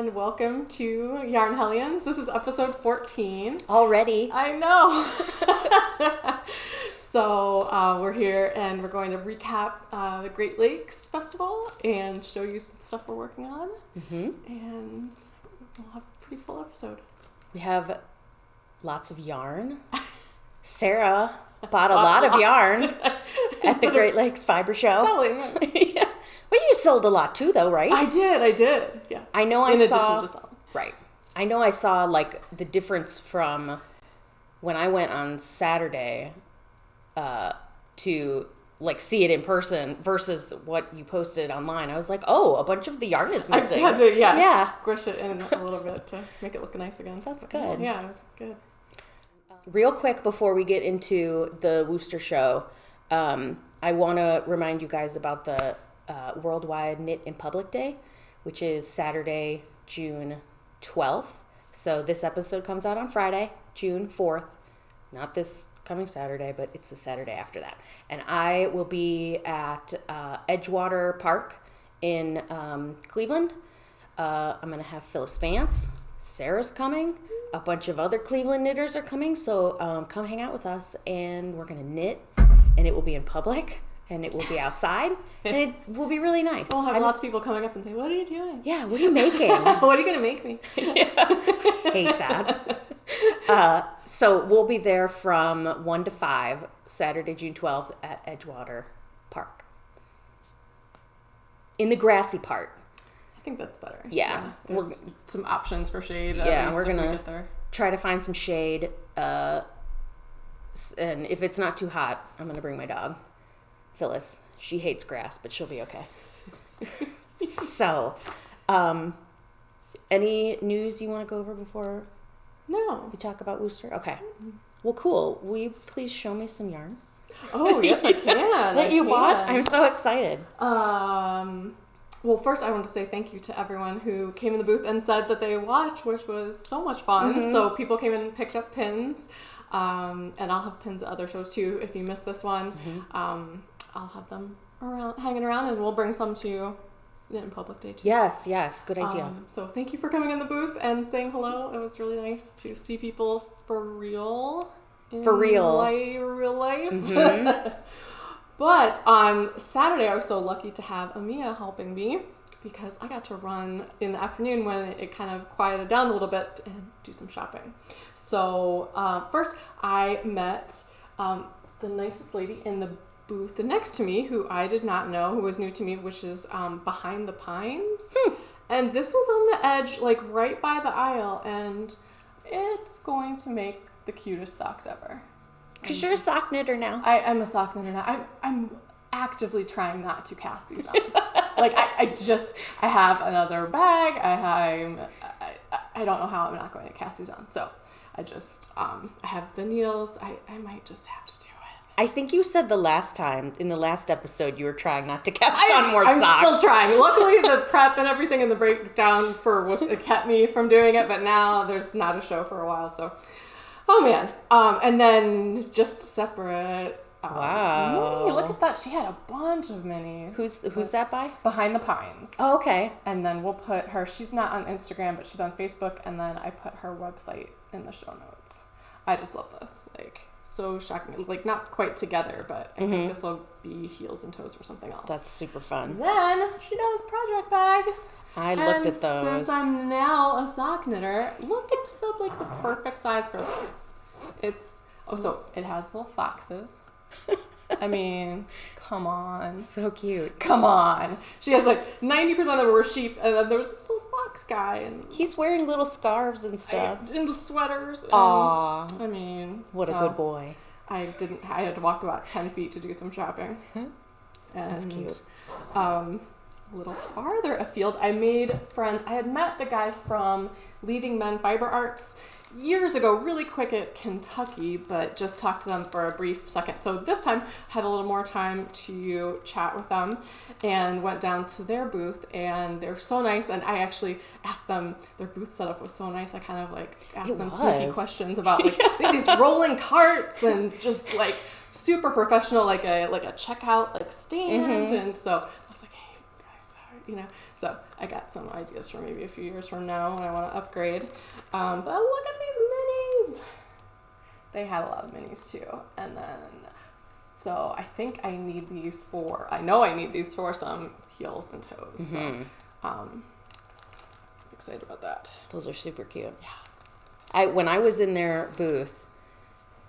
and welcome to Yarn Hellions. This is episode 14. Already. I know. So we're here and we're going to recap the Great Lakes Festival and show you some stuff we're working on. Mm-hmm. And we'll have a pretty full episode. We have lots of yarn. Sarah bought a lot of yarn at the Great Lakes Fiber Show. Selling. Yeah. Well, you sold a lot too, though, right? I did. Yeah. I know In addition to selling. Right. I know I saw, like, the difference from when I went on Saturday to, like, see it in person versus what you posted online. I was like, oh, a bunch of the yarn is missing. I had to, squish it in a little bit to make it look nice again. That's good. Yeah, it's good. Real quick before we get into the Worcester show, I want to remind you guys about the Worldwide Knit in Public Day, which is Saturday, June 12th. So this episode comes out on Friday, June 4th. Not this coming Saturday, but it's the Saturday after that. And I will be at Edgewater Park in Cleveland. I'm going to have Phyllis Vance. Sarah's coming. A bunch of other Cleveland knitters are coming. So come hang out with us, and we're going to knit, and it will be in public. And it will be outside, and it will be really nice. We'll have lots of people coming up and say, what are you doing? Yeah, what are you making? What are you going to make me? Hate that. So we'll be there from 1 to 5, Saturday, June 12th at Edgewater Park. In the grassy part. I think that's better. Yeah. There's some options for shade. Yeah, we're going to try to find some shade. And if it's not too hot, I'm going to bring my dog. Phyllis, she hates grass, but she'll be okay. So, any news you want to go over before we talk about Worcester? Okay. Well, cool. Will you please show me some yarn? Oh, yes, I can. That you bought? I'm so excited. Well, first I want to say thank you to everyone who came in the booth and said that they watched, which was so much fun. Mm-hmm. So people came in and picked up pins, and I'll have pins at other shows too if you missed this one. Mm-hmm. I'll have them hanging around, and we'll bring some to you in Public Day too. Yes, good idea. So thank you for coming in the booth and saying hello. It was really nice to see people for real. Real life. Mm-hmm. But on Saturday, I was so lucky to have Amia helping me because I got to run in the afternoon when it kind of quieted down a little bit and do some shopping. So first, I met the nicest lady in the booth next to me, who I did not know, who was new to me, which is Behind the Pines. And this was on the edge, like right by the aisle, and it's going to make the cutest socks ever. Because you're a sock knitter now. I'm a sock knitter now. I'm actively trying not to cast these on. Like, I have another bag. I don't know how I'm not going to cast these on. So I just, I have the needles. I might just have to do it. I think you said in the last episode, you were trying not to cast on more socks. I'm still trying. Luckily, the prep and everything and the breakdown it kept me from doing it, but now there's not a show for a while, so. Oh, man. And then just separate. Wow. Look at that. She had a bunch of minis. Who's that by? Behind the Pines. Oh, okay. And then we'll put her, she's not on Instagram, but she's on Facebook, and then I put her website in the show notes. I just love this. Like, so shocking. Like, not quite together, but I think this will be heels and toes for something else. That's super fun. And then she does project bags. I looked at those. Since I'm now a sock knitter, look at the perfect size for this. So it has little foxes. I mean, come on. So cute. Come on. She has 90% of them were sheep, and then there was this little fox guy. And he's wearing little scarves and stuff. And the sweaters. Aww. I mean. What a good boy. I had to walk about 10 feet to do some shopping. That's cute. A little farther afield, I made friends. I had met the guys from Leading Men Fiber Arts years ago, really quick at Kentucky, but just talked to them for a brief second. So this time, had a little more time to chat with them and went down to their booth, and they're so nice. And I actually asked them, their booth setup was so nice. I kind of asked them sneaky questions about they had these rolling carts and just super professional, like a checkout stand. And so I was like, hey guys, So I got some ideas for maybe a few years from now when I want to upgrade. But look at these minis. They had a lot of minis too. And then, so I think I need these for some heels and toes. Mm-hmm. So, excited about that. Those are super cute. Yeah. When I was in their booth,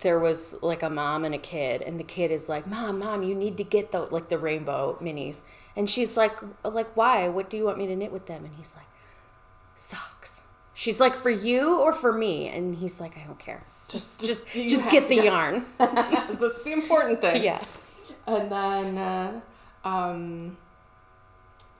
there was like a mom and a kid, and the kid is like, Mom, you need to get the rainbow minis. And she's like, why? What do you want me to knit with them? And he's like, socks. She's like, for you or for me? And he's like, I don't care. Just get the yarn. That's the important thing. Yeah. And then,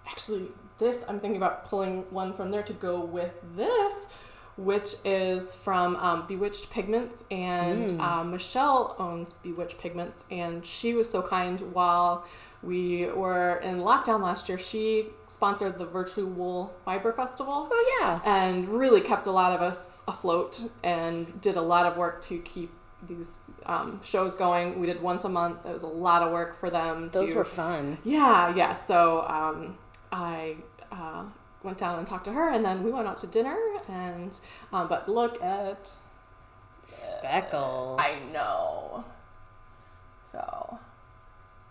actually, this, I'm thinking about pulling one from there to go with this, which is from Bewitched Pigments, and Michelle owns Bewitched Pigments, and she was so kind while we were in lockdown last year. She sponsored the Virtue Wool Fiber Festival. Oh, yeah. And really kept a lot of us afloat and did a lot of work to keep these shows going. We did once a month. It was a lot of work for them. Those were fun. Yeah. So I went down and talked to her, and then we went out to dinner. And but look at speckles. I know. So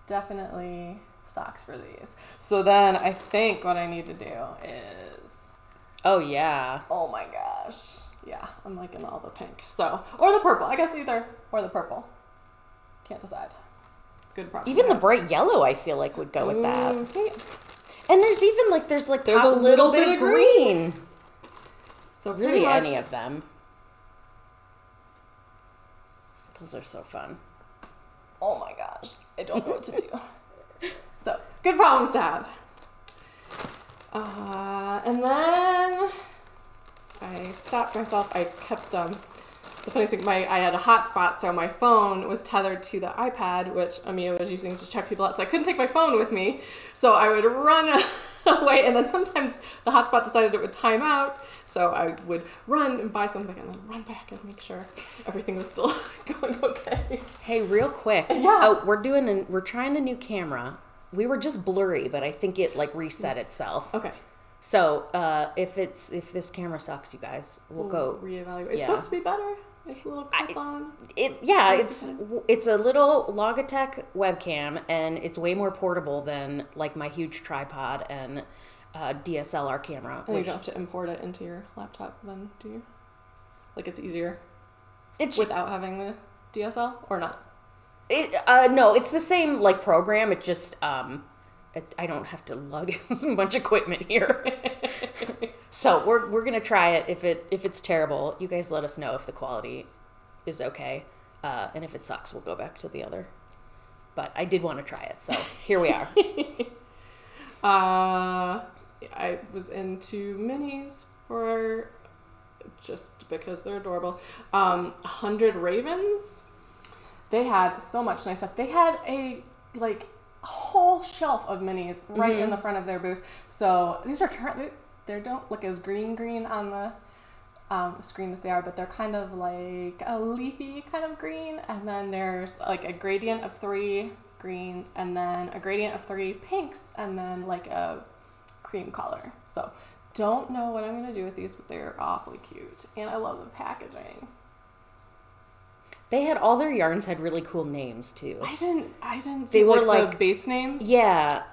definitely socks for these. So then I think what I need to do is... Oh, yeah. Oh, my gosh. Yeah, I'm liking all the pink. So, or the purple. I guess either or the purple. Can't decide. Good problem. Even the bright yellow, I feel like, would go with that. See? And there's even, there's a little bit of green. So really any of them. Those are so fun. Oh my gosh, I don't know what to do. So, good problems to have. And then I stopped myself. I kept, the funniest thing, I had a hotspot, so my phone was tethered to the iPad, which Amia was using to check people out, so I couldn't take my phone with me. So I would run away, and then sometimes the hotspot decided it would time out, so I would run and buy something and then run back and make sure everything was still going okay. Hey, real quick. Yeah. Oh, we're trying a new camera. We were just blurry, but I think it reset itself. Okay. So if this camera sucks, you guys, we'll go reevaluate. It's supposed to be better. It's a little clip-on. It's a little Logitech webcam, and it's way more portable than my huge tripod and DSLR camera. And you don't have to import it into your laptop then, do you? It's easier without having the DSL, or not? No, it's the same program. It just I don't have to lug a bunch of equipment here. So we're gonna try it. If it's terrible, you guys let us know if the quality is okay, and if it sucks, we'll go back to the other. But I did want to try it, so here we are. I was into minis for just because they're adorable. 100 Ravens. They had so much nice stuff. They had a whole shelf of minis right in the front of their booth. So these are they don't look as green on the screen as they are, but they're kind of like a leafy kind of green. And then there's a gradient of 3 greens, and then a gradient of 3 pinks, and then a cream color. So don't know what I'm going to do with these, but they're awfully cute. And I love the packaging. They had all their yarns had really cool names too. I didn't see the base names. Yeah.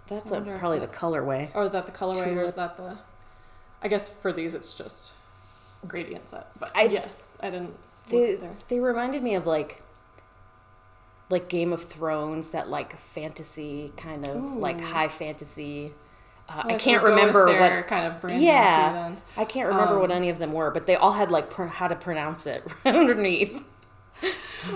That's probably the colorway. Or is that the colorway, or is that the... I guess for these it's just gradient set. But yes, I didn't look there. They reminded me of Game of Thrones, that fantasy kind of high fantasy. I can't remember what kind of brand. Yeah, I can't remember what any of them were, but they all had how to pronounce it underneath.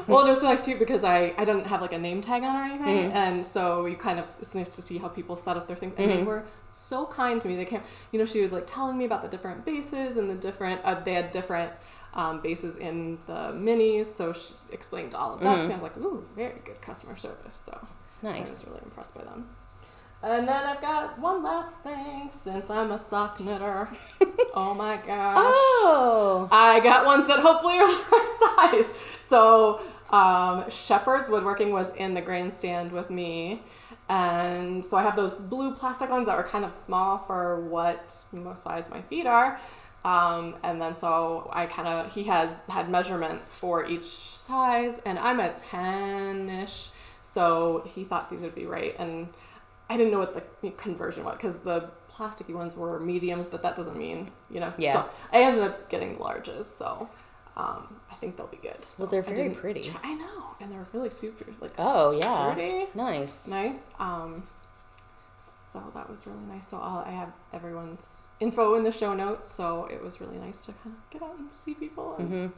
Well, it was nice too because I didn't have a name tag on or anything, and so it's nice to see how people set up their thing, and they were so kind to me. They came, she was telling me about the different bases and the different. They had different bases in the minis, so she explained all of that to me. I was like, ooh, very good customer service. So nice. I was really impressed by them. And then I've got one last thing, since I'm a sock knitter. Oh my gosh. Oh! I got ones that hopefully are the right size. So Shepherd's Woodworking was in the grandstand with me. And so I have those blue plastic ones that are kind of small for what size my feet are. And then so he has had measurements for each size, and I'm a 10-ish. So he thought these would be right. And I didn't know what the conversion was, because the plasticky ones were mediums, but that doesn't mean, Yeah. So I ended up getting larges. So, I think they'll be good. So well, they're very pretty. I know, and they're really super, sturdy. Nice. So that was really nice. So I have everyone's info in the show notes. So it was really nice to kind of get out and see people and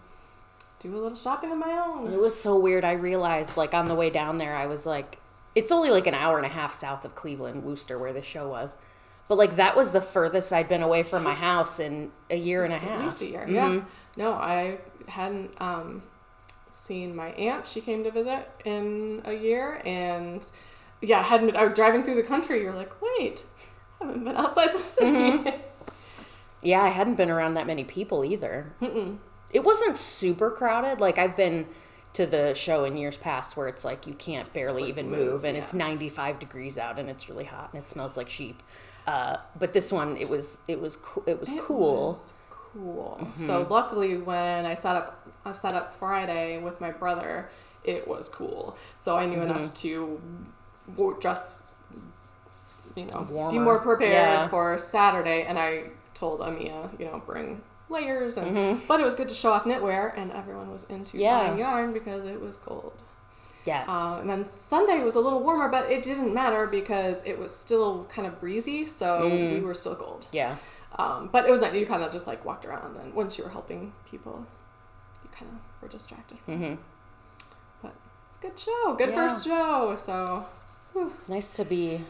do a little shopping of my own. It was so weird. I realized, on the way down there, I was like, it's only an hour and a half south of Cleveland, Worcester, where the show was. But that was the furthest I'd been away from my house in a year and a half. At least a year, yeah. No, I hadn't seen my aunt. She came to visit in a year, and I was driving through the country. You're like, wait, I haven't been outside the city. Yeah, I hadn't been around that many people either. It wasn't super crowded. I've been to the show in years past where it's you can't barely even move, and it's 95 degrees out, and it's really hot, and it smells like sheep. But this one, it was cool. It was cool. So luckily, when I set up Friday with my brother, it was cool. So I knew enough to just be more prepared for Saturday. And I told Amia, bring layers, and but it was good to show off knitwear, and everyone was into buying yarn because it was cold. Yes. And then Sunday was a little warmer, but it didn't matter because it was still kind of breezy, so we were still cold. Yeah. But it was nice. You kind of just walked around, and once you were helping people, you kind of were distracted. But it's a good show. Good first show. So nice to be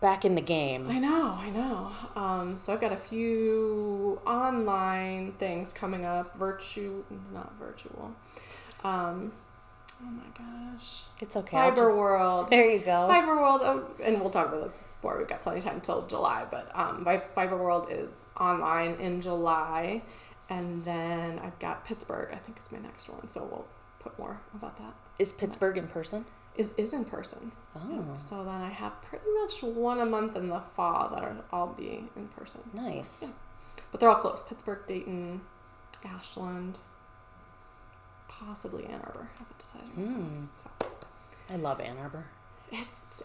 back in the game. I know. So I've got a few online things coming up. Not virtual. Oh my gosh. It's okay. Fiber World. There you go. Fiber World, and we'll talk about this more. We've got plenty of time until July, but Fiber World is online in July, and then I've got Pittsburgh. I think it's my next one, so we'll put more about that. Is Pittsburgh in person? Is in person. Oh. So then I have pretty much one a month in the fall that are all be in person. Nice. Yeah. But they're all close. Pittsburgh, Dayton, Ashland, possibly Ann Arbor. I haven't decided. So. I love Ann Arbor.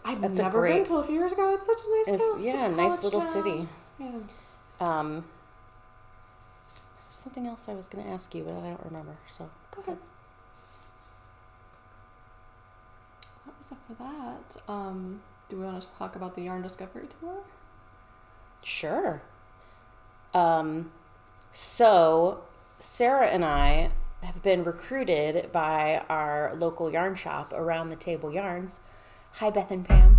I've never been till a few years ago. It's such a nice town. Yeah, nice little city. Yeah. Something else I was going to ask you, but I don't remember. So go ahead. That was it for that. Do we want to talk about the Yarn Discovery Tour? Sure. So Sarah and I have been recruited by our local yarn shop, Around the Table Yarns. Hi, Beth and Pam.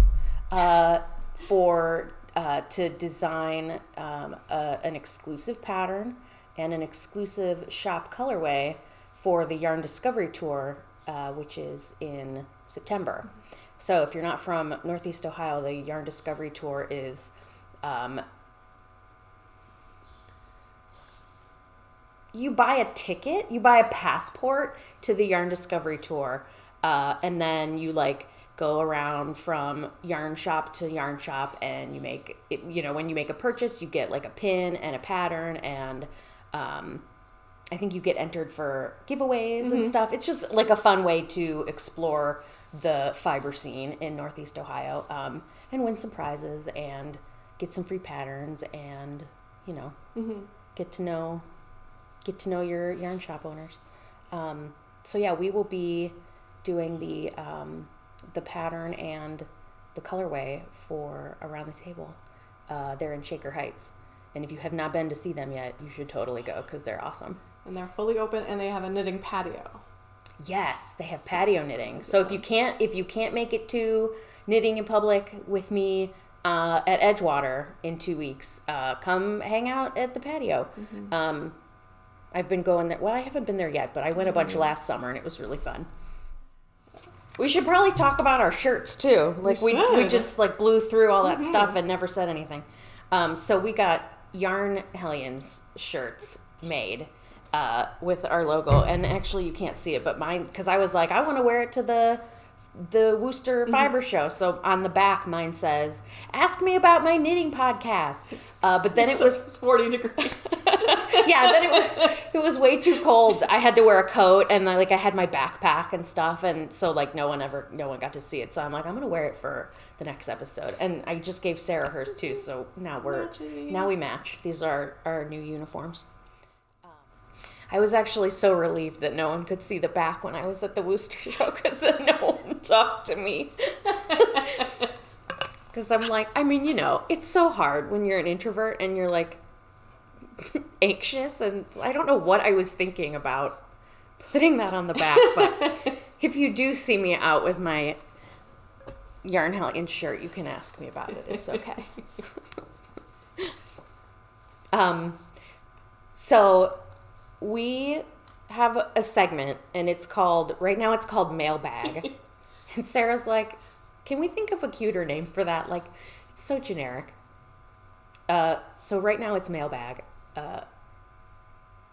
To design an exclusive pattern and an exclusive shop colorway for the Yarn Discovery Tour, which is in September. So if you're not from Northeast Ohio, the Yarn Discovery Tour is you buy a ticket, you buy a passport to the Yarn Discovery Tour, and then you go around from yarn shop to yarn shop, and you make it, when you make a purchase, you get a pin and a pattern, and I think you get entered for giveaways and stuff. It's just a fun way to explore the fiber scene in Northeast Ohio, and win some prizes and get some free patterns, and get to know your yarn shop owners. So yeah, we will be doing the pattern and the colorway for Around the Table. They're in Shaker Heights, and if you have not been to see them yet, you should totally go because they're awesome. And they're fully open, and they have a knitting patio. Yes, they have patio knitting. So if you can't make it to Knitting in Public with me at Edgewater in 2 weeks, come hang out at the patio. I've been going there. Well, I haven't been there yet, but I went a bunch last summer, and it was really fun. We should probably talk about our shirts too. We just blew through all that stuff and never said anything. So we got Yarn Hellions shirts made, with our logo. And actually, you can't see it, but mine, because I was like, I want to wear it to the Worcester Fiber Show. So on the back, mine says, "Ask me about my knitting podcast." But then it was 40 degrees. Yeah, then it was way too cold. I had to wear a coat, and I had my backpack and stuff, and so no one got to see it. So I'm like, I'm gonna wear it for the next episode, and I just gave Sarah hers too. So now we match. These are our new uniforms. I was actually so relieved that no one could see the back when I was at the Worcester show, because then no one talked to me. Because I'm like, it's so hard when you're an introvert and you're anxious, and I don't know what I was thinking about putting that on the back, but if you do see me out with my Yarn Hellions shirt, you can ask me about it. It's okay. So we have a segment, and right now it's called Mailbag. And Sarah's like, can we think of a cuter name for that? It's so generic. So right now it's Mailbag.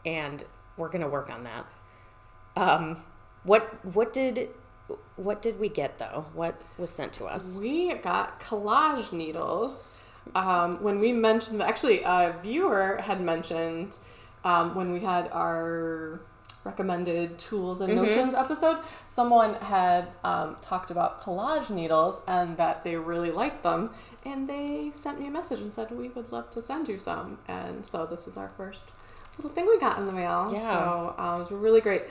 And we're going to work on that. What did we get, though? What was sent to us? We got collage needles. When we mentioned, actually, a viewer had mentioned when we had our recommended tools and notions episode, someone had talked about collage needles and that they really liked them, and they sent me a message and said we would love to send you some. And so this is our first little thing we got in the mail. Yeah. So it was really great.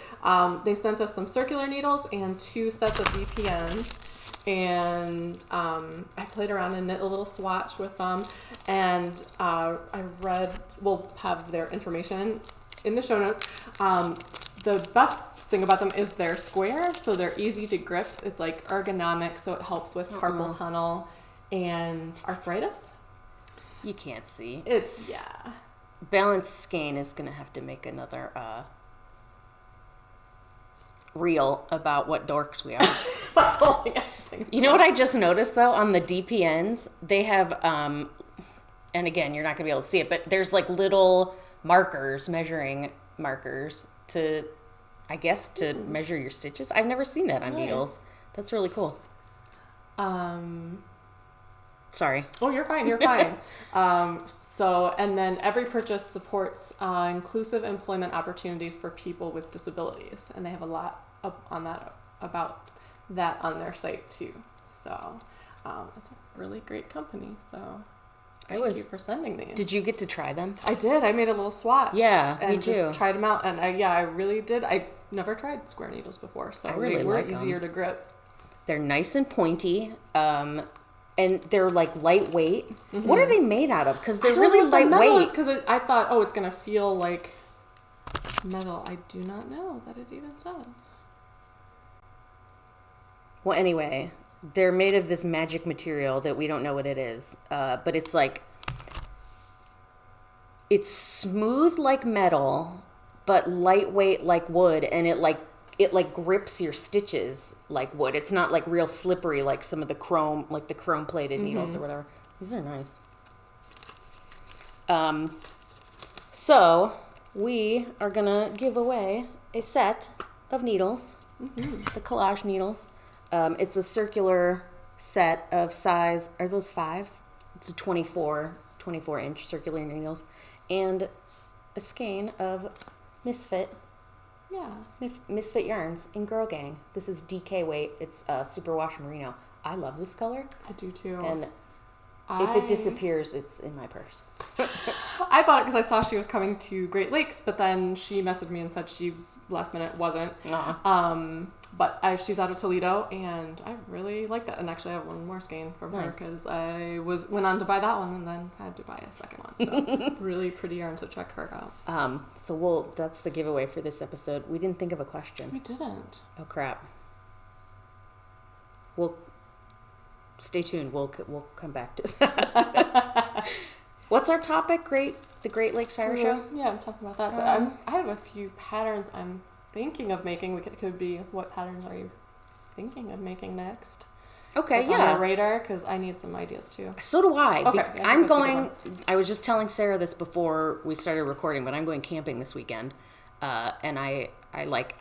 They sent us some circular needles and 2 sets of VPNs. And I played around and knit a little swatch with them, and we'll have their information in the show notes. The best thing about them is they're square, so they're easy to grip. It's ergonomic, so it helps with carpal tunnel and arthritis. You can't see. Yeah. Balance Skein is going to have to make another reel about what dorks we are. You know what I just noticed, though? On the DPNs, they have, and again, you're not going to be able to see it, but there's little measuring markers to measure your stitches. I've never seen that on needles. That's really cool. Sorry. Oh, you're fine. And then every purchase supports inclusive employment opportunities for people with disabilities. And they have a lot about that on their site too. So it's a really great company. So thank you for sending these. Did you get to try them? I did. I made a little swatch. Yeah, and me too. Just tried them out. And I really did. I never tried square needles before, so they were easier to grip. They're nice and pointy. And they're lightweight. What are they made out of? Because they're really lightweight. Because I thought, it's going to feel like metal. I do not know that it even says. Well, anyway, they're made of this magic material that we don't know what it is. But it's it's smooth like metal, but lightweight like wood, and it grips your stitches like wood. It's not real slippery like some of the chrome plated needles or whatever. These are nice. So we are gonna give away a set of needles, the collage needles. It's a circular set of size. Are those 5s? It's a 24 inch circular needles, and a skein of Misfit. Yeah. Misfit yarns in Girl Gang. This is DK weight. It's superwash merino. I love this color. I do too. And if it disappears, it's in my purse. I bought it because I saw she was coming to Great Lakes, but then she messaged me and said she last minute wasn't. But she's out of Toledo, and I really like that. And actually, I have one more skein from her because I went on to buy that one and then had to buy a second one. So really pretty yarn, so check her out. So that's the giveaway for this episode. We didn't think of a question. We didn't. Oh crap. We'll stay tuned. We'll come back to that. What's our topic? The Great Lakes Fire Show? Yeah, I'm talking about that. But I have a few patterns I'm thinking of making. It could be, what patterns are you thinking of making next? Okay, on my radar, because I need some ideas too. So do I. Okay, I was just telling Sarah this before we started recording, but I'm going camping this weekend. And I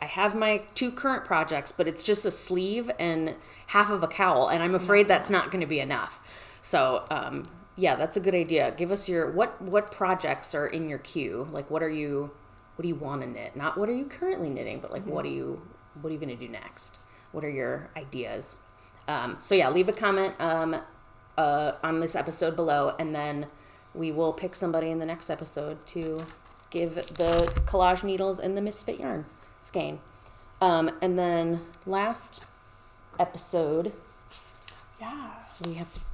have my 2 current projects, but it's just a sleeve and half of a cowl, and I'm afraid that's not going to be enough. So, yeah, that's a good idea. Give us your, what projects are in your queue? Like, what do you want to knit? Not what are you currently knitting, but like, what are you going to do next? What are your ideas? So yeah, leave a comment, on this episode below, and then we will pick somebody in the next episode to give the collage needles and the misfit yarn skein. And then last episode,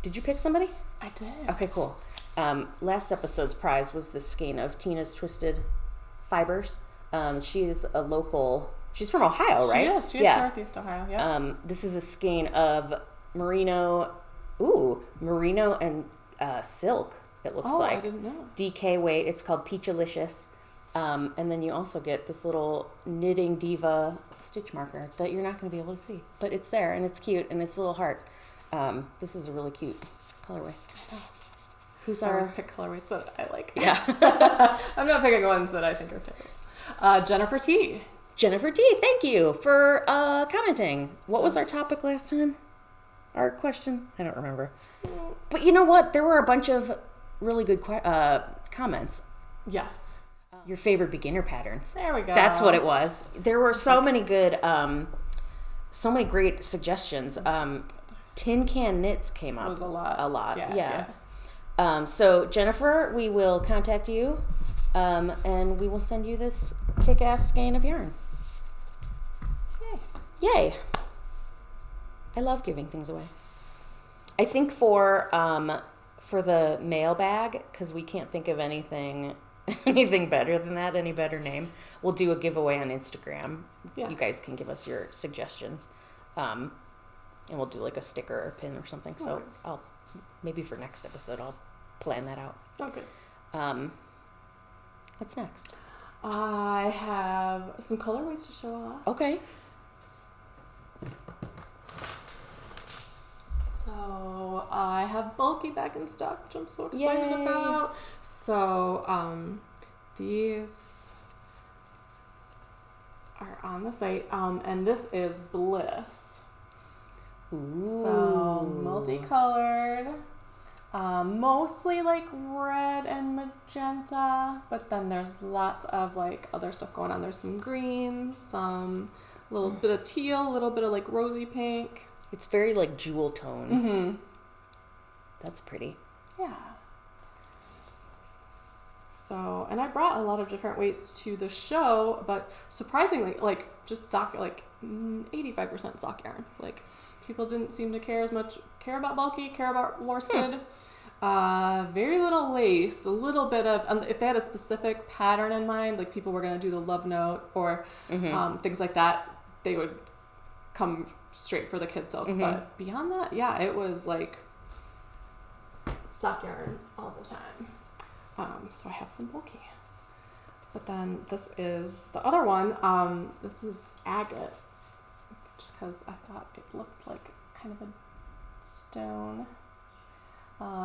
did you pick somebody? I did. Okay, cool. Last episode's prize was this skein of Tina's Twisted Fibers. She is a local, she's from Ohio, right? She is Northeast Ohio, yeah. This is a skein of merino and silk, it looks like. I didn't know. DK weight. It's called Peachalicious. And then you also get this little Knitting Diva stitch marker that you're not going to be able to see. But it's there, and it's cute, and it's a little heart. This is a really cute colorway. Who's I our... always pick colorways that I like. Yeah. I'm not picking ones that I think are terrible. Jennifer T. Jennifer T, thank you for commenting. What was our topic last time? Our question? I don't remember. But you know what? There were a bunch of really good comments. Yes. Your favorite beginner patterns. There we go. That's what it was. There were so many good, so many great suggestions. Tin Can Knits came up. It was a lot. Yeah. So Jennifer, we will contact you, and we will send you this kick-ass skein of yarn. Yay. I love giving things away. I think for the mailbag, because we can't think of anything better than that, any better name, we'll do a giveaway on Instagram. Yeah. You guys can give us your suggestions. And we'll do like a sticker or pin or something. So I'll maybe for next episode I'll plan that out. Okay. What's next? I have some colorways to show off. Okay. So I have Bulky back in stock, which I'm so excited about. So these are on the site, and this is Bliss. Ooh. So multicolored, mostly like red and magenta, but then there's lots of like other stuff going on. There's some green, some little bit of teal, a little bit of like rosy pink. It's very like jewel tones. Mm-hmm. That's pretty. Yeah. So, and I brought a lot of different weights to the show, but surprisingly, like just sock, like 85% sock yarn. Like people didn't seem to care about bulky, care about worsted. Very little lace, a little bit of, if they had a specific pattern in mind, like people were going to do the love note or things like that, they would come straight for the kid silk. But beyond that, yeah, it was like sock yarn all the time. So I have some bulky. But then this is the other one. This is agate, just because I thought it looked like kind of a stone.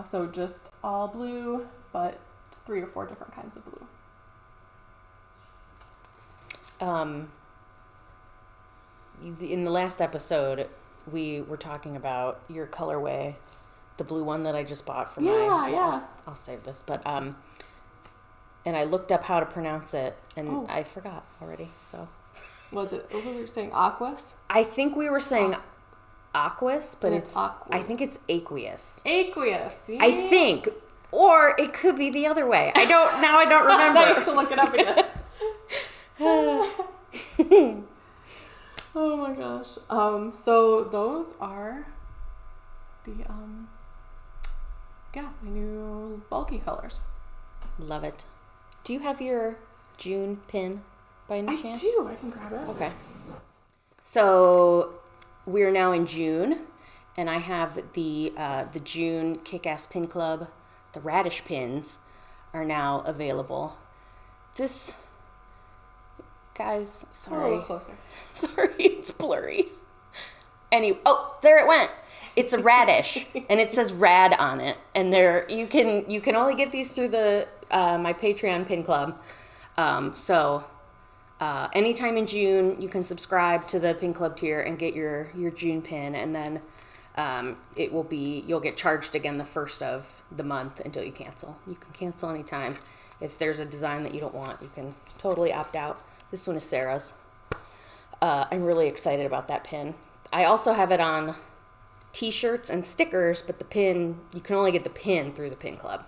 So just all blue, but 3 or 4 different kinds of blue. In the last episode, we were talking about your colorway, the blue one that I just bought for I'll save this, but and I looked up how to pronounce it, and I forgot already. So was it? What were we saying? Aquas? I think we were saying aquas, but it's I think it's aqueous. Aqueous. Yeah. I think, or it could be the other way. I don't remember. I have to look it up again. Oh my gosh. So those are the my new bulky colors. Love it. Do you have your June pin by any chance? I do. I can grab it. Okay. So we're now in June, and I have the June Kick-Ass Pin Club. The Radish pins are now available. This, guys, sorry. A little closer. Sorry, it's blurry. There it went. It's a radish, and it says rad on it. And you can only get these through the my Patreon pin club. So anytime in June, you can subscribe to the Pin Club tier and get your June pin, and then you'll get charged again the first of the month until you cancel. You can cancel anytime. If there's a design that you don't want, you can totally opt out. This one is Sarah's. I'm really excited about that pin. I also have it on t-shirts and stickers, but the pin, you can only get the pin through the Pin Club.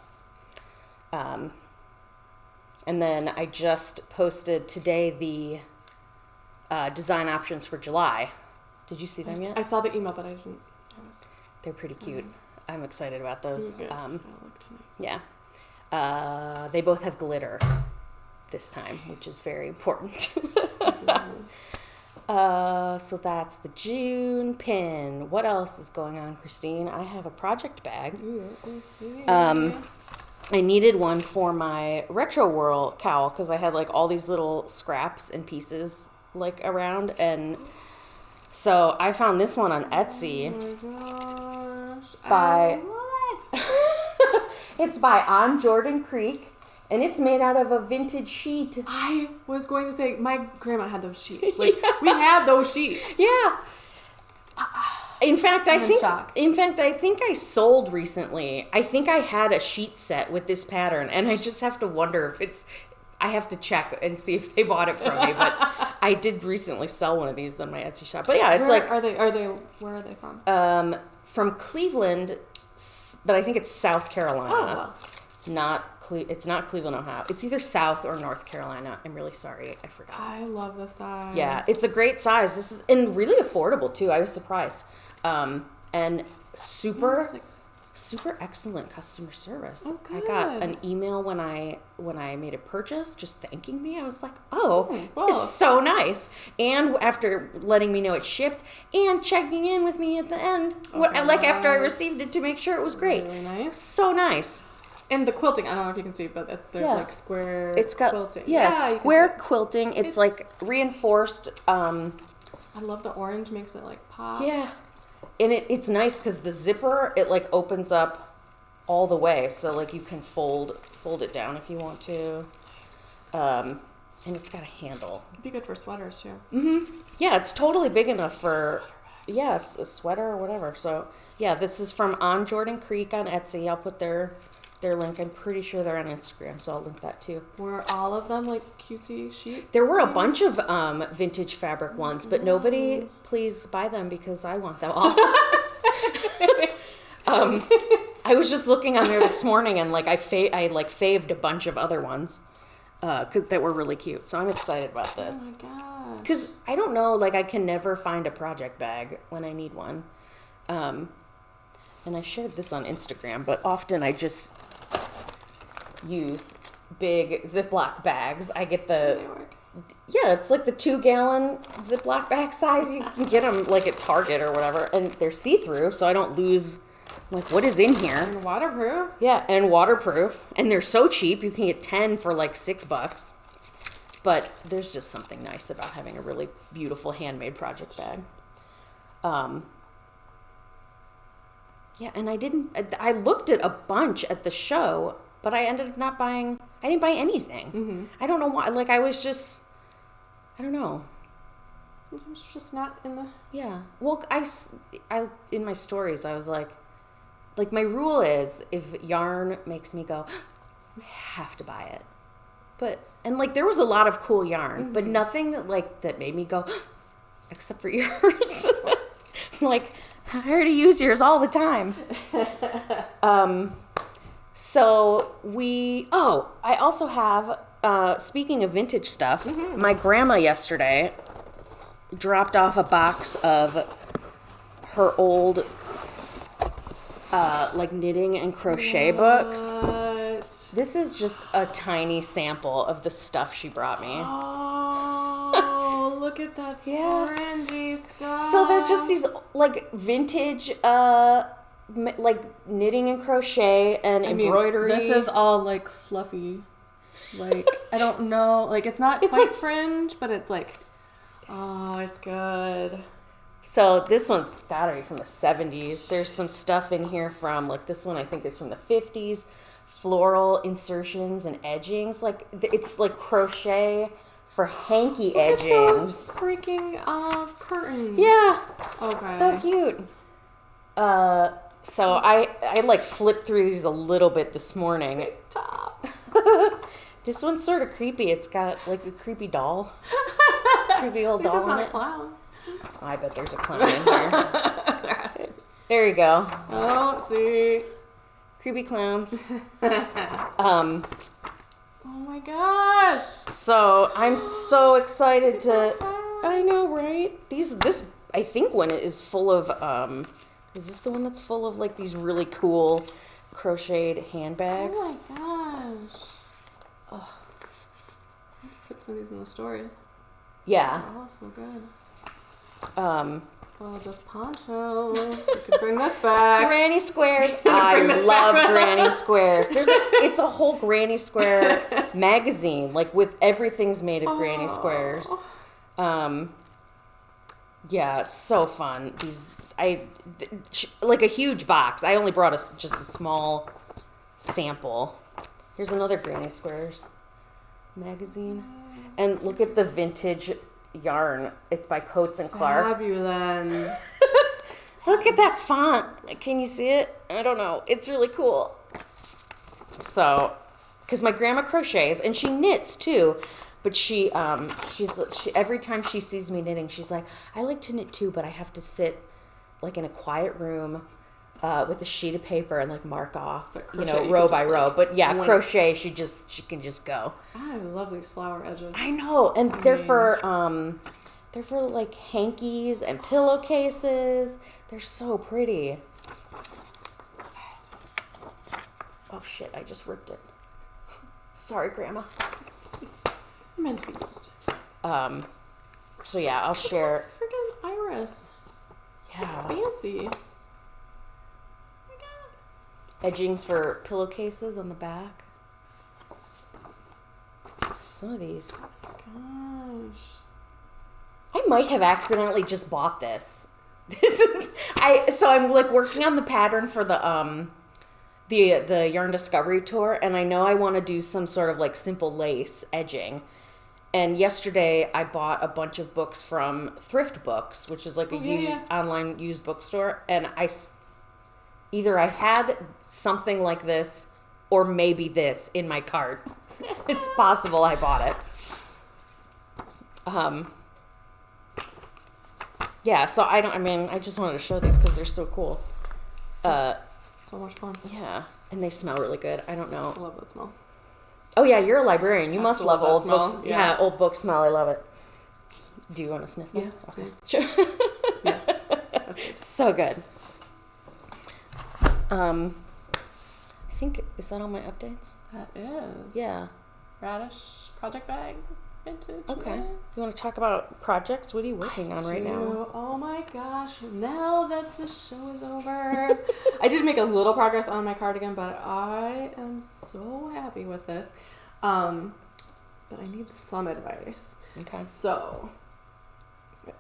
And then I just posted today the design options for July. Did you see them yet? I saw the email, but I didn't. They're pretty cute. I'm excited about those. Yeah. They both have glitter this time, which is very important. So that's the June pin. What else is going on, Christine? I have a project bag. I needed one for my Retro Whirl cowl because I had like all these little scraps and pieces like around, and so I found this one on Etsy. Oh my gosh. By it's by On Jordan Creek, and it's made out of a vintage sheet. I was going to say my grandma had those sheets. Like we had those sheets. Yeah. In fact, I think I sold recently. I think I had a sheet set with this pattern, and I just have to wonder if I have to check and see if they bought it from me, but I did recently sell one of these on my Etsy shop. But yeah, it's where are they from? From Cleveland, but I think it's South Carolina. Oh. It's not Cleveland, Ohio. It's either South or North Carolina. I'm really sorry. I forgot. I love the size. Yeah, it's a great size. This is, and really affordable too. I was surprised. And super excellent customer service. Oh, I got an email when I made a purchase just thanking me. I was like, it's so nice. And after letting me know it shipped and checking in with me at the end, after I received it to make sure it was great. Really nice. So nice. And the quilting, I don't know if you can see, but there's like square quilting. Square quilting. It's like reinforced. I love the orange, makes it like pop. Yeah. And it's nice because the zipper, it like opens up all the way. So like you can fold it down if you want to. Nice. And it's got a handle. It'd be good for sweaters too. Mm-hmm. Yeah, it's totally big enough for, a sweater or whatever. So yeah, this is from On Jordan Creek on Etsy. I'll put their link. I'm pretty sure they're on Instagram, so I'll link that too. Were all of them like cutesy sheet? There were a bunch of vintage fabric ones, but nobody, please buy them because I want them all. I was just looking on there this morning and like I faved a bunch of other ones that were really cute. So I'm excited about this. Oh my god! Because I don't know, like I can never find a project bag when I need one. And I shared this on Instagram, but often I just use big Ziploc bags. I get it's like the 2-gallon Ziploc bag size. You can get them like at Target or whatever, and they're see-through, so I don't lose like what is in here. And waterproof. Yeah, and waterproof, and they're so cheap. You can get 10 for like $6. But there's just something nice about having a really beautiful handmade project bag. Yeah, and I looked at a bunch at the show, but I ended up I didn't buy anything. Mm-hmm. I don't know why. Like, I don't know. Sometimes just not in the... Yeah. Well, I in my stories, I was like my rule is if yarn makes me go, I have to buy it. And like, there was a lot of cool yarn, mm-hmm. but nothing that made me go, except for yours. Like, I already use yours all the time. I also have, speaking of vintage stuff, mm-hmm. my grandma yesterday dropped off a box of her old, knitting and crochet books. This is just a tiny sample of the stuff she brought me. Oh, look at that fringy stuff. So they're just these, vintage, knitting and crochet and embroidery. This is all, fluffy. I don't know. It's not quite fringe, but it's oh, it's good. So this one's gotta be from the 70s. There's some stuff in here from, this one I think is from the 50s. Floral insertions and edgings. It's crochet for hanky Look edgings. At those freaking curtains. Yeah. Okay. So cute. So I like flipped through these a little bit this morning. Big top. This one's sort of creepy. It's got like a creepy doll. Creepy old doll. This is not on a it. clown. I bet there's a clown in here. There you go. Oh, see. Creepy clowns. Oh my gosh. So I'm so excited to. I know, right? This I think one is full of. Is this the one that's full of like these really cool crocheted handbags? Oh my gosh. Oh. Put some of these in the stories. Yeah. Oh, so good. Oh, this poncho. You could bring this back. Granny squares. I love granny squares. It's a whole granny square magazine, like with everything's made of granny squares. Yeah, so fun. Like a huge box. I only brought just a small sample. Here's another granny squares magazine. And look at the vintage yarn. It's by Coates and Clark. Fabulous. Look at that font. Can you see it? I don't know. It's really cool. So, because my grandma crochets and she knits too, but she every time she sees me knitting, she's like, I like to knit too, but I have to sit like in a quiet room with a sheet of paper and like mark off, row by row. But yeah, crochet, she can just go. I love these flower edges. I know, and they're for like hankies and pillowcases. They're so pretty. Oh shit! I just ripped it. Sorry, Grandma. Meant to be used. So yeah, I'll share. Freaking iris. Yeah. Fancy. Edgings for pillowcases on the back. Some of these. Gosh. I might have accidentally just bought this. So I'm like working on the pattern for the Yarn Discovery Tour, and I know I want to do some sort of like simple lace edging. And yesterday I bought a bunch of books from Thrift Books, which is like a online used bookstore, and either I had something like this or maybe this in my cart. It's possible I bought it. Yeah, so I just wanted to show these because they're so cool. So much fun. Yeah, and they smell really good. I don't know. I love that smell. Oh yeah, you're a librarian. You must love old books. Yeah, old book smell. I love it. Do you want to sniff them? Yes. Okay. Sure. Yes. That's good. So good. I think, is that all my updates? That is. Yeah. Radish Project Bag. Vintage. Okay. Yeah. You want to talk about projects? What are you working on right now? Oh my gosh. Now that the show is over. I did make a little progress on my cardigan, but I am so happy with this. But I need some advice. Okay. So,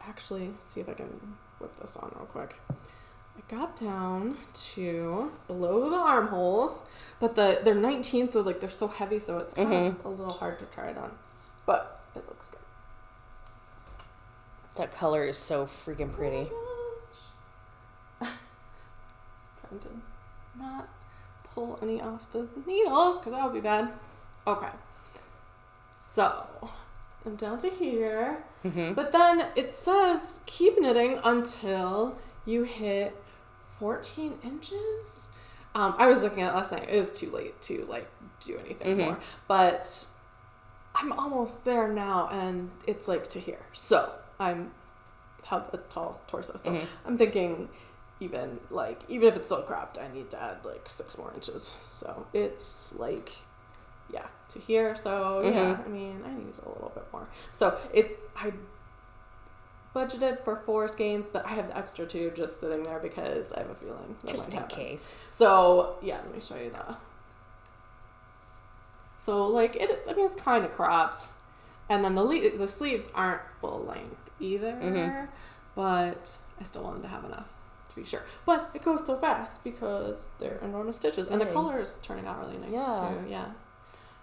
actually, see if I can whip this on real quick. I got down to below the armholes, but they're 19, so like they're so heavy, so it's kind of a little hard to try it on. But it looks good. That color is so freaking pretty. Oh my gosh. Trying to not pull any off the needles, because that would be bad. Okay. So, I'm down to here. But then it says keep knitting until you hit 14 inches. I was looking at it last night. It was too late to like do anything more. But I'm almost there now, and it's like to here. So have a tall torso. So I'm thinking even if it's still cropped, I need to add like 6 more inches. So it's like, yeah, to here. So yeah, I mean, I need a little bit more. So I budgeted for 4 skeins, but I have the extra 2 just sitting there because I have a feeling that Just might in happen. case. So yeah, let me show you that. So like it's kind of cropped, and then the sleeves aren't full length either, but I still wanted to have enough to be sure. But it goes so fast because they're enormous stitches, and the color is turning out really nice too. Yeah.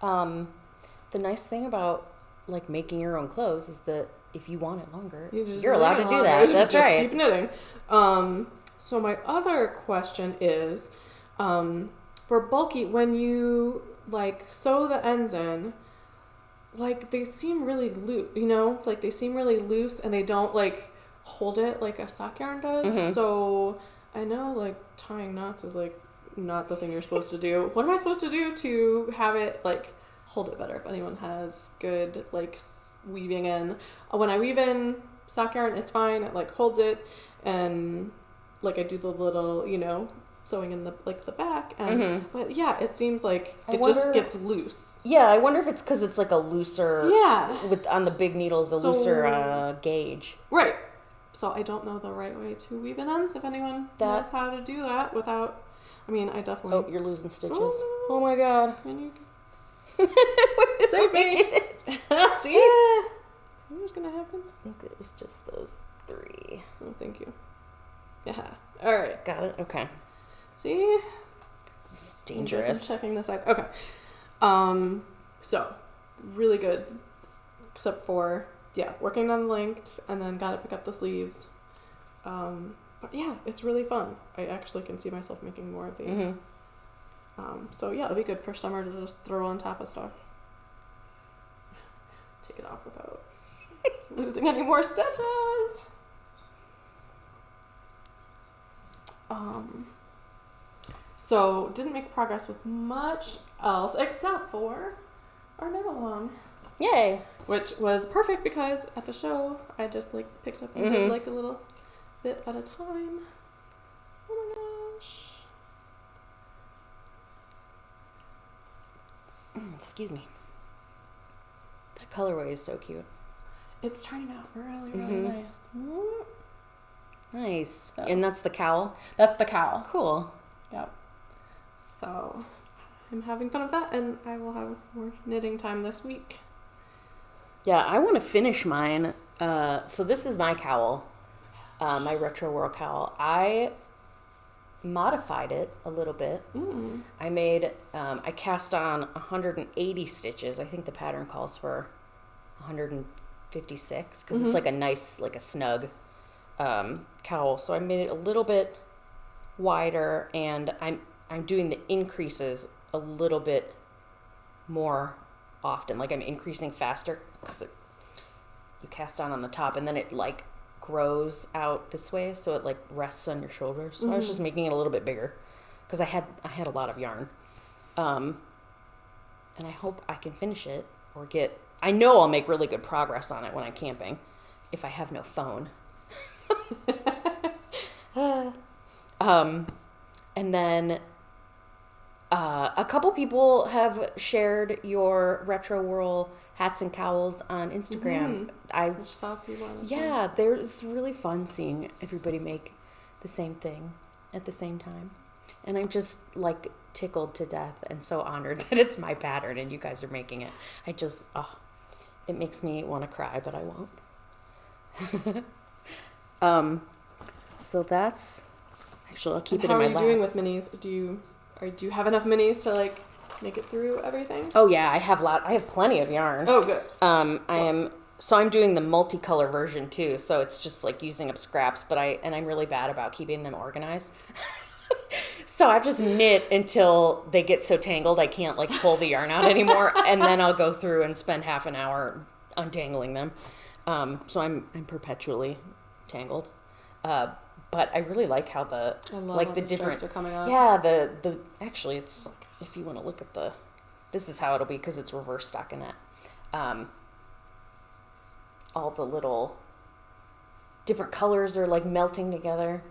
The nice thing about like making your own clothes is that if you want it longer, you're allowed to do that. That's right. Keep knitting. So my other question is, for bulky, when you like sew the ends in, like they seem really loose, like they seem really loose and they don't like hold it like a sock yarn does. Mm-hmm. So I know like tying knots is like not the thing you're supposed to do. What am I supposed to do to have it like hold it better? If anyone has good like weaving in, when I weave in sock yarn, it's fine. It like holds it, and like I do the little, sewing in the back, and mm-hmm. but yeah, it seems like just gets loose. Yeah, I wonder if it's because it's like a looser. Yeah. On the big needles, looser gauge. Right. So I don't know the right way to weave in ends. If anyone knows how to do that without, I definitely. Oh, you're losing stitches. Oh my god. Save me. See? What's gonna happen? I think it was just those 3. Oh, thank you. Yeah. All right. Got it. Okay. See? It's dangerous. I'm checking this side. Okay. So really good, except for working on length, and then gotta pick up the sleeves. But yeah, it's really fun. I actually can see myself making more of these. Mm-hmm. So yeah, it'll be good for summer to just throw on top of stuff. Take it off without losing any more stitches. So didn't make progress with much else except for our knit along. Yay! Which was perfect because at the show I just like picked up and mm-hmm. did like a little bit at a time. Oh my gosh. Excuse me. The colorway is so cute. It's turning out really, really mm-hmm. nice. Nice. So, and that's the cowl? That's the cowl. Cool. Yep. So I'm having fun with that, and I will have more knitting time this week. Yeah, I want to finish mine. So this is my cowl, my retro world cowl. I modified it a little bit. Mm. I cast on 180 stitches. I think the pattern calls for 156 because mm-hmm. it's like a nice, like a snug cowl. So I made it a little bit wider, and I'm doing the increases a little bit more often. Like I'm increasing faster because you cast on the top, and then it like grows out this way, so it like rests on your shoulders. So mm-hmm. I was just making it a little bit bigger because I had a lot of yarn, and I hope I can finish it or I know I'll make really good progress on it when I'm camping if I have no phone. And then a couple people have shared your retro whirl hats and cowls on Instagram. Mm-hmm. I saw a few ones. Yeah, it's really fun seeing everybody make the same thing at the same time. And I'm just like tickled to death and so honored that it's my pattern and you guys are making it. It makes me want to cry, but I won't. So that's actually, I'll keep it in my lap. How are you doing with minis? Do you have enough minis to like make it through everything? Oh yeah, I have plenty of yarn. Oh good. I'm doing the multicolor version too, so it's just like using up scraps, but I'm really bad about keeping them organized. So I just knit until they get so tangled I can't like pull the yarn out anymore, and then I'll go through and spend half an hour untangling them. So I'm perpetually tangled. But I really like how the different are coming out. Yeah, the actually it's, if you want to look at this is how it'll be because it's reverse stockinette. All the little different colors are like melting together.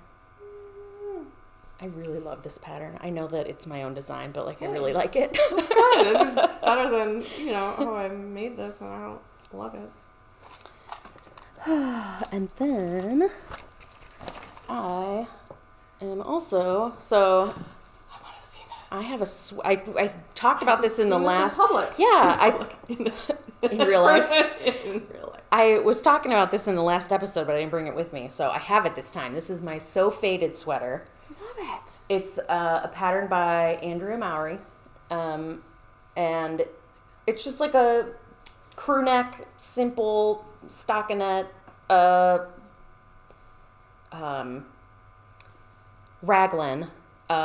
I really love this pattern. I know that it's my own design, but like I really like it. It's good. It's better than, I made this and I don't love it. And then I am also, so I want to see this. I have I talked about this in the last public. Yeah, in real life. In real life. I was talking about this in the last episode, but I didn't bring it with me, so I have it this time. This is my So Faded sweater. Love it. It's a pattern by Andrea Mowry, and it's just like crew neck, simple stockinette, raglan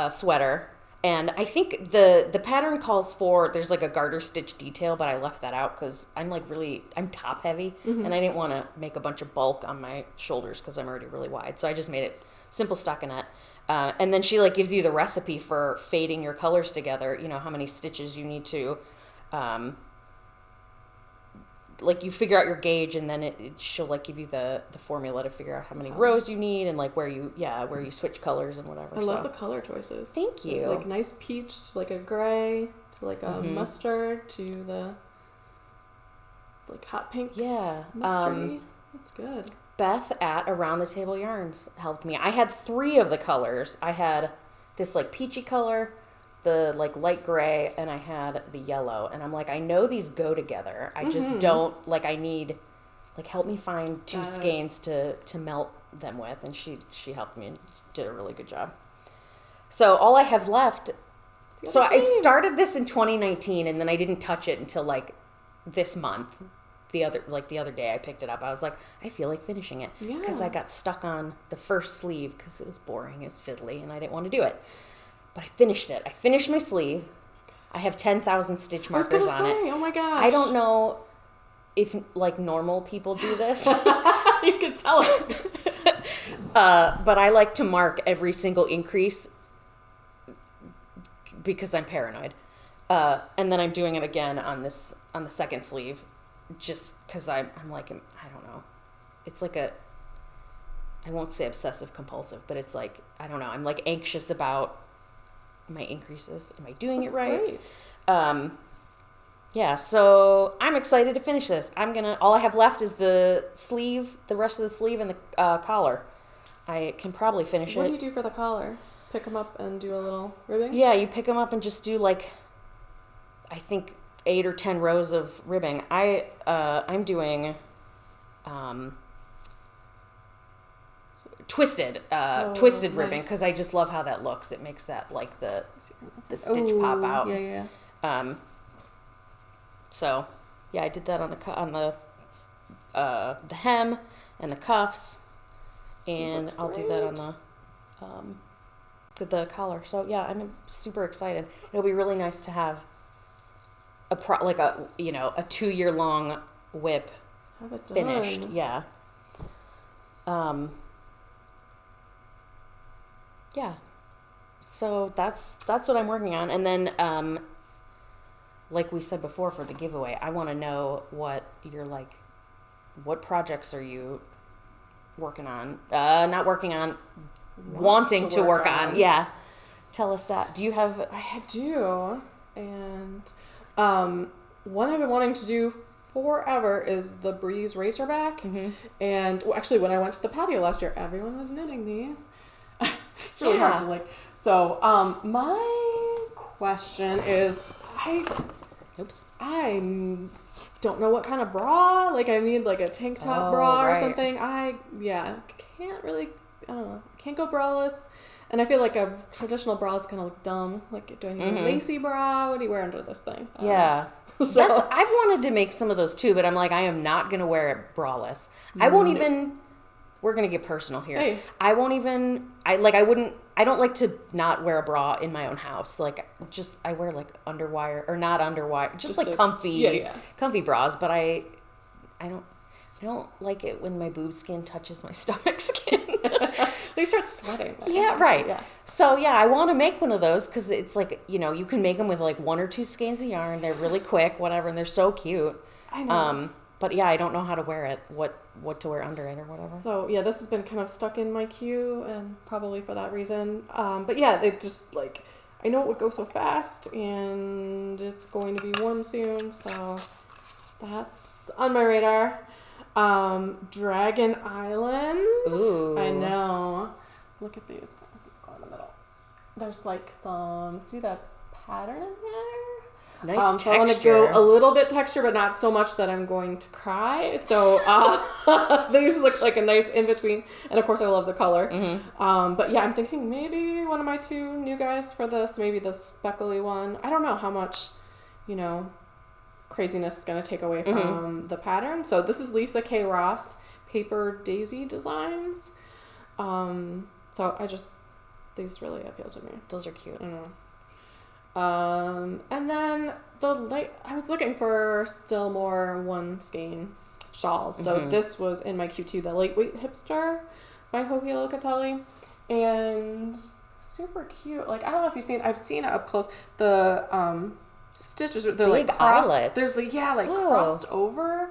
sweater. And I think the pattern calls for, there's like a garter stitch detail, but I left that out because I'm top heavy, and I didn't want to make a bunch of bulk on my shoulders because I'm already really wide. So I just made it simple stockinette. And then she like gives you the recipe for fading your colors together, you know, how many stitches you need to, like you figure out your gauge, and then she'll like give you the formula to figure out how many rows you need and like where you switch colors and whatever. I love the color choices. Thank you. Like nice peach to like a gray to like a mustard to the like hot pink. Yeah. Mustardy. That's good. Beth at Around the Table Yarns helped me. I had 3 of the colors. I had this like peachy color, the like light gray, and I had the yellow. And I'm like, I know these go together. I just don't, like, I need, like, help me find 2 skeins to melt them with. And she helped me and did a really good job. So all I have left, so I started this in 2019, and then I didn't touch it until like this month. The other day I picked it up. I was like, I feel like finishing it because I got stuck on the first sleeve because it was boring, it was fiddly, and I didn't want to do it. But I finished it. I finished my sleeve. I have 10,000 stitch markers on it. Oh my gosh. I don't know if like normal people do this. You can tell us. But I like to mark every single increase because I'm paranoid. And then I'm doing it again on the second sleeve. Just because I'm like, I don't know. It's like I won't say obsessive compulsive, but it's like, I don't know. I'm like anxious about my increases. Am I doing it right? Great. Yeah, so I'm excited to finish this. All I have left is the sleeve, the rest of the sleeve and the collar. I can probably finish it. What do you do for the collar? Pick them up and do a little ribbing? Yeah, you pick them up and just do like, I think 8 or 10 rows of ribbing. I'm doing twisted ribbing because I just love how that looks. It makes that like the stitch pop out. Yeah. So yeah, I did that on the hem and the cuffs, and I'll do that on the collar. So yeah, I'm super excited. It'll be really nice to have a 2-year long whip have it done. Finished. Yeah. Yeah. So that's what I'm working on. And then like we said before for the giveaway, I want to know what projects are you working on? Not working on, wanting to work on. Yeah. Tell us that. Do you have... I do. And one I've been wanting to do forever is the Breeze Razorback. Mm-hmm. And actually, when I went to the patio last year, everyone was knitting these. It's really hard to like. So, my question is, I don't know what kind of bra. Like, I need like a tank top bra or something. I don't know. Can't go braless. And I feel like a traditional bra is kind of look dumb. Like, do I need a lacy bra? What do you wear under this thing? Yeah. So I've wanted to make some of those too, but I'm like, I am not going to wear it braless. I won't even... We're going to get personal here. Hey. I don't like to not wear a bra in my own house. Like, I wear like underwire or not underwire, just like comfy bras. But I don't like it when my boob skin touches my stomach skin. They start sweating. Yeah, right. Yeah. So yeah, I want to make one of those because it's like, you can make them with like 1 or 2 skeins of yarn. They're really quick, whatever, and they're so cute. I know. But yeah, I don't know how to wear it, what to wear under it or whatever. So yeah, this has been kind of stuck in my queue, and probably for that reason. But yeah, it just like, I know it would go so fast, and it's going to be warm soon, so that's on my radar. Dragon Island. Ooh. I know. Look at these. Go in the middle. There's like see that pattern in there? Nice texture. So I want to go a little bit texture, but not so much that I'm going to cry. So these look like a nice in-between. And of course, I love the color. Mm-hmm. But yeah, I'm thinking maybe one of my 2 new guys for this, maybe the speckly one. I don't know how much, craziness is going to take away from the pattern. So this is Lisa K. Ross, Paper Daisy Designs. So these really appeal to me. Those are cute. And then I was looking for still more one skein shawls. So this was in my Q2, the Lightweight Hipster by Hoki Locatelli. And super cute. Like, I don't know if I've seen it up close. The stitches, they're big like crossed. eyelets. There's crossed over.